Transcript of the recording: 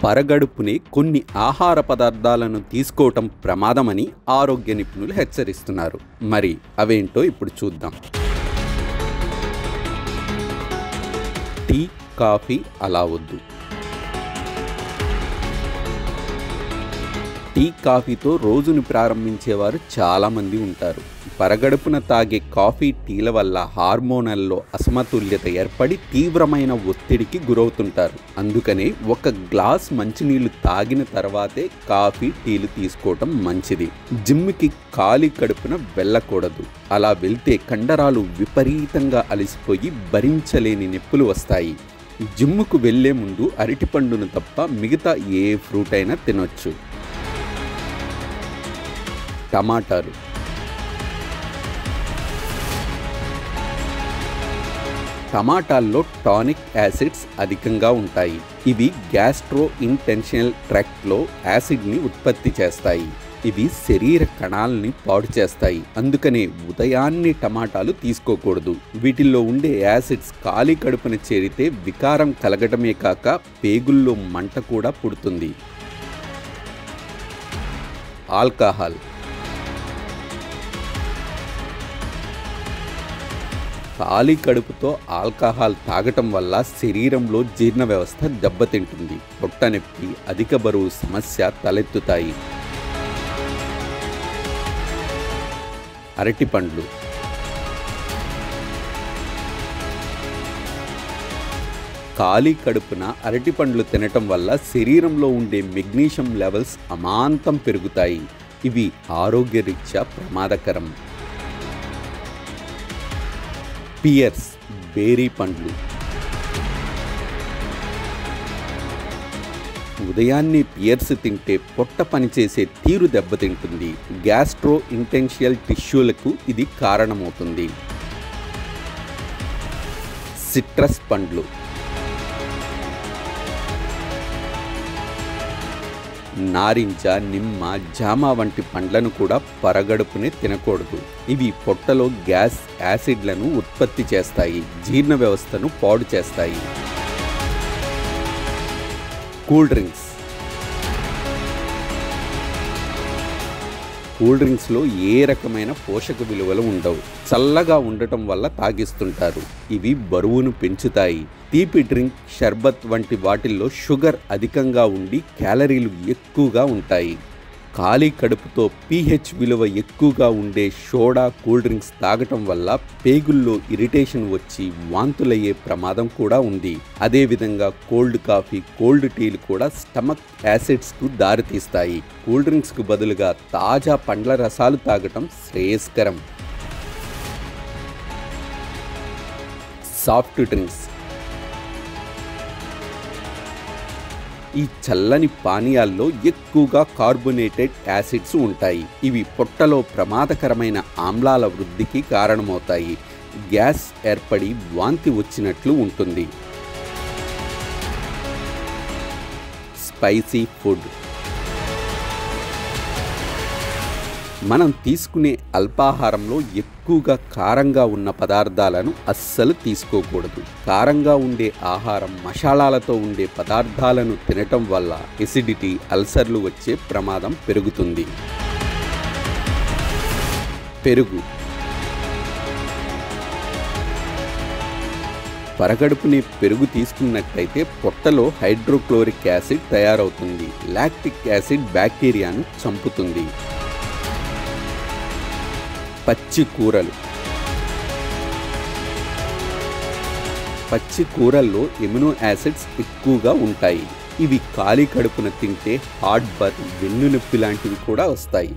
పరగడుపునే కొన్ని ఆహార పదార్థాలను తీసుకోవటం ప్రమాదమని ఆరోగ్య నిపుణులు హెచ్చరిస్తున్నారు. మరి అవేంటో ఇప్పుడు చూద్దాం. టీ, కాఫీ అలా వద్దు. టీ, కాఫీతో రోజును ప్రారంభించేవారు చాలామంది ఉంటారు. పరగడుపున తాగే కాఫీ, టీల వల్ల హార్మోనల్లో అసమతుల్యత ఏర్పడి తీవ్రమైన ఒత్తిడికి గురవుతుంటారు. అందుకనే ఒక గ్లాస్ మంచినీళ్లు తాగిన తర్వాతే కాఫీ, టీలు తీసుకోవటం మంచిది. జిమ్కి ఖాళీ కడుపున వెళ్ళకూడదు. అలా వెళ్తే కండరాలు విపరీతంగా అలసిపోయి భరించలేని నొప్పులు వస్తాయి. జిమ్ముకు వెళ్లే ముందు అరటిపండును తప్ప మిగతా ఏ ఫ్రూట్ అయినా తినొచ్చు. టమాటాలు. టమాటాల్లో టానిక్ యాసిడ్స్ అధికంగా ఉంటాయి. ఇవి గ్యాస్ట్రో ఇంటెన్షనల్ ట్రాక్ట్లో యాసిడ్ని ఉత్పత్తి చేస్తాయి. ఇవి శరీర కణాలని పాడు చేస్తాయి. అందుకనే ఉదయాన్నే టమాటాలు తీసుకోకూడదు. వీటిల్లో ఉండే యాసిడ్స్ ఖాళీ కడుపున చేరితే వికారం కలగడమే కాక పేగుల్లో మంట కూడా పుడుతుంది. ఆల్కహాల్. ఖాళీ కడుపుతో ఆల్కహాల్ తాగటం వల్ల శరీరంలో జీర్ణ వ్యవస్థ దెబ్బతింటుంది. పొట్ట నొప్పి, అధిక బరువు సమస్య తలెత్తుతాయి. అరటిపండ్లు. ఖాళీ కడుపున అరటిపండ్లు తినటం వల్ల శరీరంలో ఉండే మెగ్నీషియం లెవెల్స్ అమాంతం పెరుగుతాయి. ఇవి ఆరోగ్యరీత్యా ప్రమాదకరం. పియర్స్, బేరీ పండ్లు. ఉదయాన్నే పియర్స్ తింటే పొట్ట పనిచేసే తీరు దెబ్బతింటుంది. గ్యాస్ట్రో ఇంటెన్షియల్ టిష్యూలకు ఇది కారణమవుతుంది. సిట్రస్ పండ్లు. నారింజ, నిమ్మ, జామ వంటి పండ్లను కూడా పరగడుపునే తినకూడదు. ఇవి పొట్టలో గ్యాస్, యాసిడ్లను ఉత్పత్తి చేస్తాయి. జీర్ణ వ్యవస్థను పాడు చేస్తాయి. Cool drinks. కూల్ డ్రింక్స్లో ఏ రకమైన పోషక విలువలు ఉండవు. చల్లగా ఉండటం వల్ల తాగిస్తుంటారు. ఇవి బరువును పెంచుతాయి. తీపి డ్రింక్, షర్బత్ వంటి వాటిల్లో షుగర్ అధికంగా ఉండి క్యాలరీలు ఎక్కువగా ఉంటాయి. ఖాళీ కడుపుతో pH విలువ ఎక్కువగా ఉండే సోడా కూల్ డ్రింక్స్ తాగటం వల్ల పేగుల్లో ఇరిటేషన్ వచ్చి వాంతులయ్యే ప్రమాదం కూడా ఉంది. అదేవిధంగా కోల్డ్ కాఫీ, కోల్డ్ టీలు కూడా స్టమక్ యాసిడ్స్కు దారితీస్తాయి. కూల్ డ్రింక్స్కు బదులుగా తాజా పండ్ల రసాలు తాగటం శ్రేయస్కరం. Soft drinks. ఈ చల్లని పానీయాల్లో ఎక్కువగా కార్బోనేటెడ్ యాసిడ్స్ ఉంటాయి. ఇవి పొట్టలో ప్రమాదకరమైన ఆమ్లాల వృద్ధికి కారణమవుతాయి. గ్యాస్ ఏర్పడి వాంతి వచ్చినట్లు ఉంటుంది. Spicy food. మనం తీసుకునే అల్పాహారంలో ఎక్కువగా కారంగా ఉన్న పదార్థాలను అస్సలు తీసుకోకూడదు. కారంగా ఉండే ఆహారం, మసాలాలతో ఉండే పదార్థాలను తినటం వల్ల ఎసిడిటీ, అల్సర్లు వచ్చే ప్రమాదం పెరుగుతుంది. పెరుగు. పరగడుపునే పెరుగు తీసుకున్నట్లయితే పొట్టలో హైడ్రోక్లోరిక్ యాసిడ్ తయారవుతుంది. లాక్టిక్ యాసిడ్ బ్యాక్టీరియాను చంపుతుంది. పచ్చి కూరలు. పచ్చి కూరల్లో ఎమినో యాసిడ్స్ ఎక్కువగా ఉంటాయి. ఇవి ఖాళీ కడుపున తింటే హార్ట్ బర్న్, వెన్నునొప్పి లాంటివి కూడా వస్తాయి.